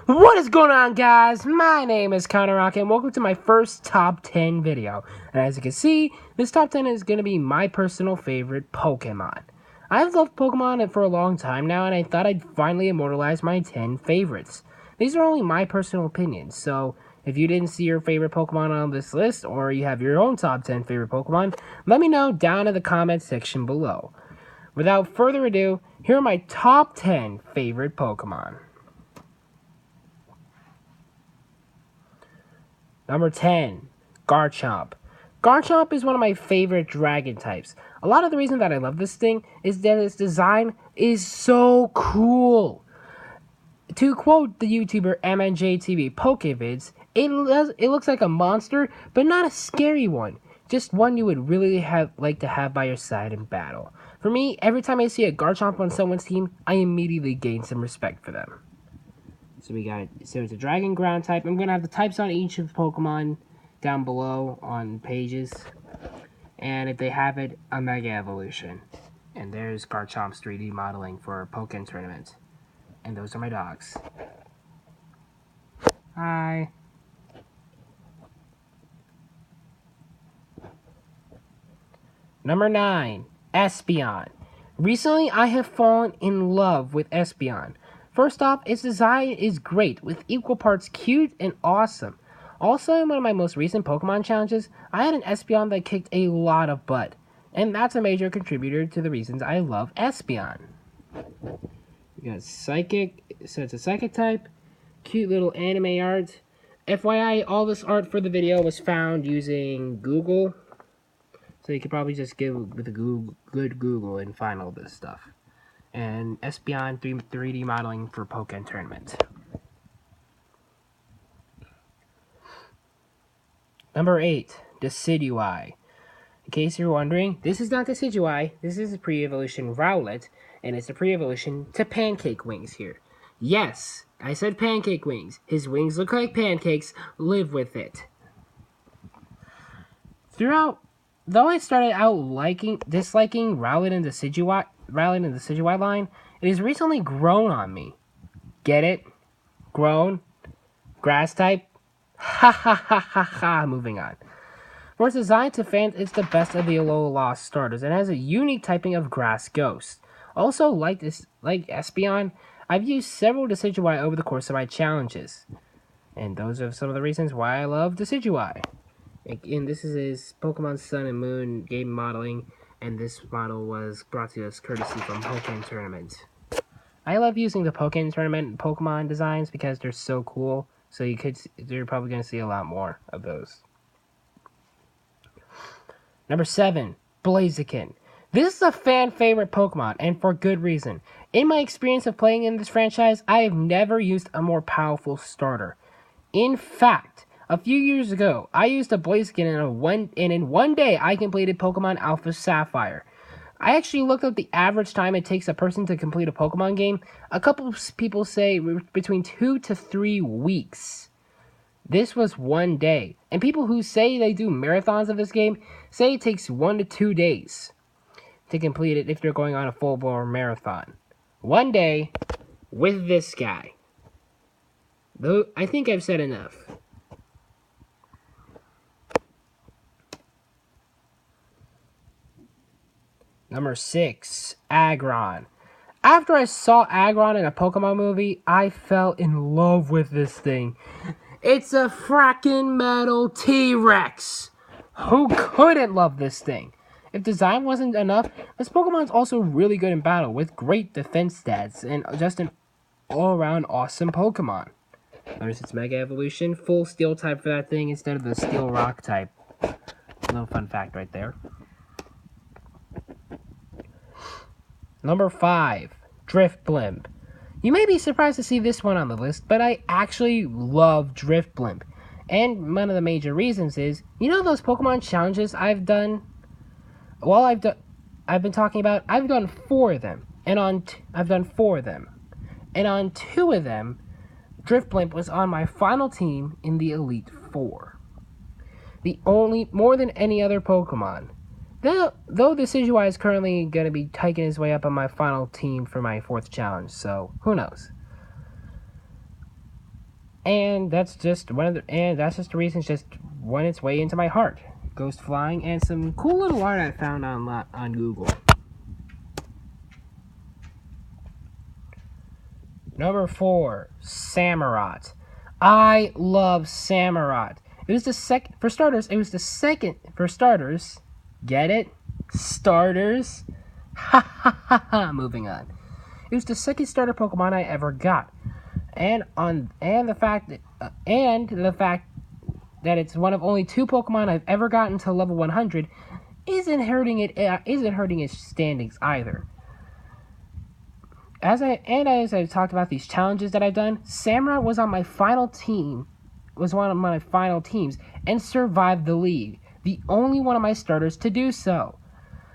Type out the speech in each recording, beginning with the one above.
What is going on, guys? My name is Connor Rocket, and welcome to my first top 10 video. And as you can see, this top 10 is going to be my personal favorite Pokemon. I've loved Pokemon for a long time now, and I thought I'd finally immortalize my 10 favorites. These are only my personal opinions, so if you didn't see your favorite Pokemon on this list, or you have your own top 10 favorite Pokemon, let me know down in the comment section below. Without further ado, here are my top 10 favorite Pokemon. Number 10, Garchomp. Garchomp is one of my favorite dragon types. A lot of the reason that I love this thing is that its design is so cool. To quote the YouTuber MNJTV Pokevids, it looks like a monster, but not a scary one. Just one you would really like to have by your side in battle. For me, every time I see a Garchomp on someone's team, I immediately gain some respect for them. So it's a dragon ground type. I'm going to have the types on each of Pokemon down below on pages. And if they have it, a Mega Evolution. And there's Garchomp's 3D modeling for Pokémon Tournament. And those are my dogs. Hi. Number 9, Espeon. Recently, I have fallen in love with Espeon. First off, its design is great, with equal parts cute and awesome. Also, in one of my most recent Pokemon challenges, I had an Espeon that kicked a lot of butt. And that's a major contributor to the reasons I love Espeon. We got Psychic, so it's a Psychic type. Cute little anime art. FYI, all this art for the video was found using Google. So you could probably just give with a good Google and find all this stuff. And Espeon 3D modeling for Pokémon Tournament. Number 8, Decidueye. In case you're wondering, this is not Decidueye. This is a pre-evolution Rowlet, and it's a pre-evolution to Pancake Wings here. Yes, I said Pancake Wings. His wings look like pancakes. Live with it. Though I started out disliking Rowlet and Decidueye line, it has recently grown on me. Get it? Grown? Grass type? Ha ha ha ha ha. Moving on. For its design to fans, it's the best of the Alola starters and has a unique typing of Grass Ghost. Also, like Espeon, I've used several Decidueye over the course of my challenges. And those are some of the reasons why I love Decidueye. And this is his Pokemon Sun and Moon game modeling, and this model was brought to us courtesy from Pokémon Tournament. I love using the Pokémon Tournament Pokemon designs because they're so cool, so you're probably going to see a lot more of those. Number 7, Blaziken. This is a fan favorite Pokemon, and for good reason. In my experience of playing in this franchise, I have never used a more powerful starter. In fact, a few years ago, I used a Blaziken and in one day I completed Pokemon Alpha Sapphire. I actually looked up the average time it takes a person to complete a Pokemon game. A couple of people say between 2 to 3 weeks. This was one day. And people who say they do marathons of this game say it takes 1 to 2 days to complete it if you're going on a full-blown marathon. One day with this guy. Though I think I've said enough. Number 6, Aggron. After I saw Aggron in a Pokemon movie, I fell in love with this thing. It's a frackin' metal T-Rex. Who couldn't love this thing? If design wasn't enough, this Pokemon's also really good in battle with great defense stats and just an all-around awesome Pokemon. Notice its Mega Evolution, full Steel type for that thing instead of the Steel Rock type. A little fun fact right there. Number 5, Drifblim. You may be surprised to see this one on the list, but I actually love Drifblim. And one of the major reasons is, you know those Pokemon challenges I've done? Well, I've been talking about, I've done 4 of them. I've done 4 of them. And on 2 of them, Drifblim was on my final team in the Elite 4. More than any other Pokemon. Though Decidueye is currently going to be taking his way up on my final team for my 4th challenge, so who knows. And that's just the reason it's just won its way into my heart. Ghost flying and some cool little art I found on Google. Number 4, Samurott. I love Samurott. It was the second for starters. It was the second for starters. Get it? Starters. Ha ha ha ha. Moving on. It was the second starter Pokemon I ever got, and the fact that it's one of only 2 Pokemon I've ever gotten to level 100 isn't hurting its standings either. As I talked about these challenges that I've done, Samurott was on my final team, was one of my final teams, and survived the league. The only one of my starters to do so.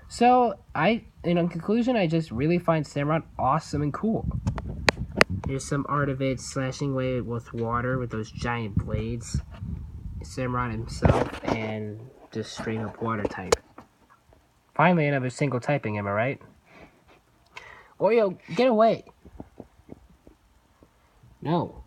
So in conclusion, I just really find Samurott awesome and cool. Here's some art of it slashing away with water with those giant blades. Samurott himself and just straight up water type. Finally, another single typing, am I right? Oreo, get away. No.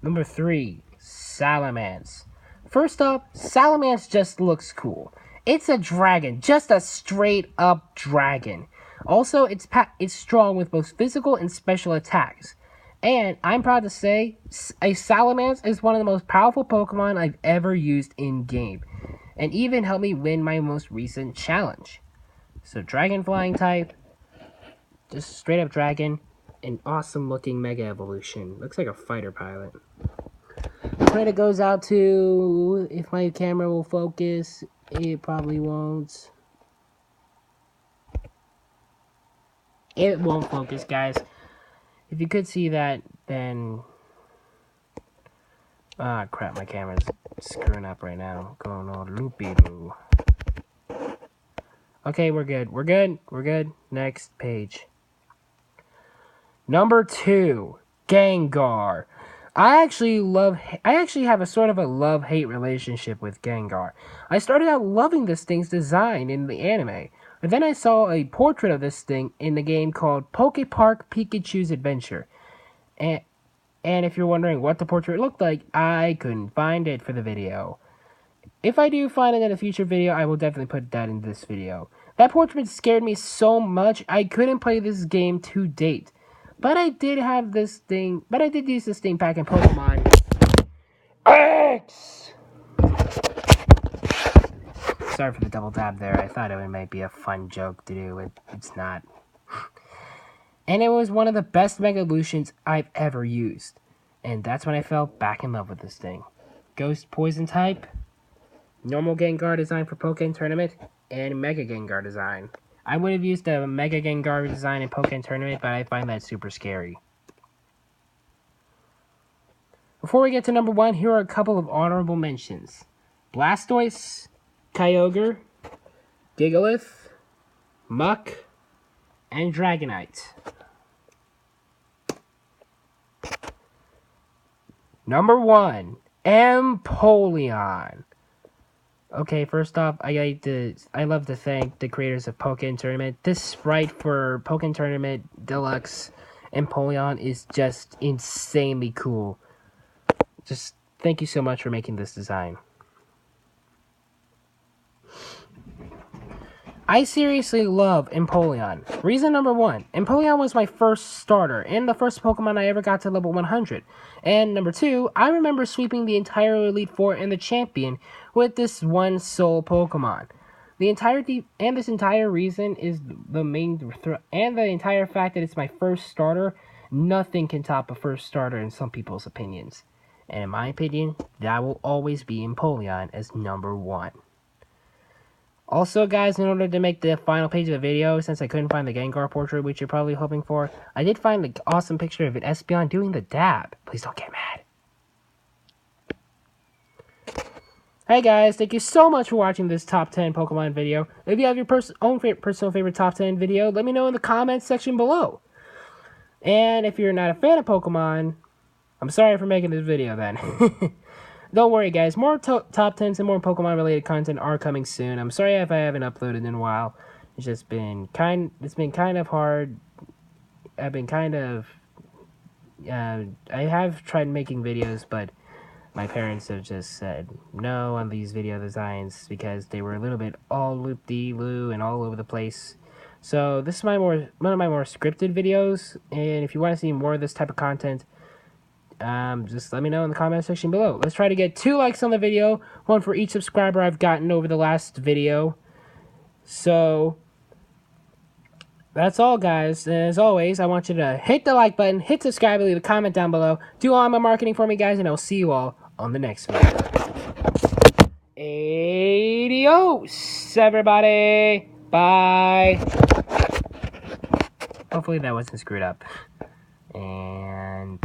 Number 3, Salamence. First up, Salamence just looks cool. It's a dragon, just a straight up dragon. Also, it's strong with both physical and special attacks. And I'm proud to say, a Salamence is one of the most powerful Pokemon I've ever used in game, and even helped me win my most recent challenge. So dragon flying type, just straight up dragon, an awesome looking Mega Evolution. Looks like a fighter pilot. Credit goes out to, if my camera will focus, it probably won't. It won't focus, guys. If you could see that, then... Ah, crap, my camera's screwing up right now. Going all loopy-loo. Okay, we're good. We're good. Next page. Number 2, Gengar. I actually have a sort of a love-hate relationship with Gengar. I started out loving this thing's design in the anime, but then I saw a portrait of this thing in the game called Poké Park Pikachu's Adventure. And if you're wondering what the portrait looked like, I couldn't find it for the video. If I do find it in a future video, I will definitely put that in this video. That portrait scared me so much, I couldn't play this game to date. But I did use this thing back in Pokemon X! Sorry for the double dab there. I thought it might be a fun joke to do. It's not. And it was one of the best Mega Evolutions I've ever used. And that's when I fell back in love with this thing. Ghost Poison type, normal Gengar design for Pokémon Tournament, and Mega Gengar design. I would have used the Mega Gengar design in Pokémon Tournament, but I find that super scary. Before we get to number 1, here are a couple of honorable mentions. Blastoise, Kyogre, Gigalith, Muck, and Dragonite. Number 1, Empoleon. Okay, first off, I love to thank the creators of Pokémon Tournament. This sprite for Pokémon Tournament Deluxe Empoleon is just insanely cool. Just thank you so much for making this design. I seriously love Empoleon. Reason number 1, Empoleon was my first starter and the first Pokemon I ever got to level 100. And number 2, I remember sweeping the entire Elite Four and the Champion with this one sole Pokemon. This entire reason is the entire fact that it's my first starter. Nothing can top a first starter in some people's opinions. And in my opinion, that will always be Empoleon as number 1. Also, guys, in order to make the final page of the video, since I couldn't find the Gengar portrait, which you're probably hoping for, I did find the awesome picture of an Espeon doing the dab. Please don't get mad. Hey guys, thank you so much for watching this top 10 Pokemon video. If you have your personal favorite top 10 video, let me know in the comments section below. And if you're not a fan of Pokemon, I'm sorry for making this video then. Don't worry, guys. More top 10s and more Pokemon-related content are coming soon. I'm sorry if I haven't uploaded in a while. It's just been kind of hard. I've been kind of I have tried making videos, but my parents have just said no on these video designs because they were a little bit all loop-de-loo and all over the place. So this is one of my more scripted videos, and if you want to see more of this type of content, just let me know in the comment section below. Let's try to get 2 likes on the video, 1 for each subscriber I've gotten over the last video. So that's all, guys. And as always, I want you to hit the like button, hit subscribe, leave a comment down below. Do all my marketing for me, guys, and I'll see you all on the next video. Adios, everybody. Bye. Hopefully that wasn't screwed up. And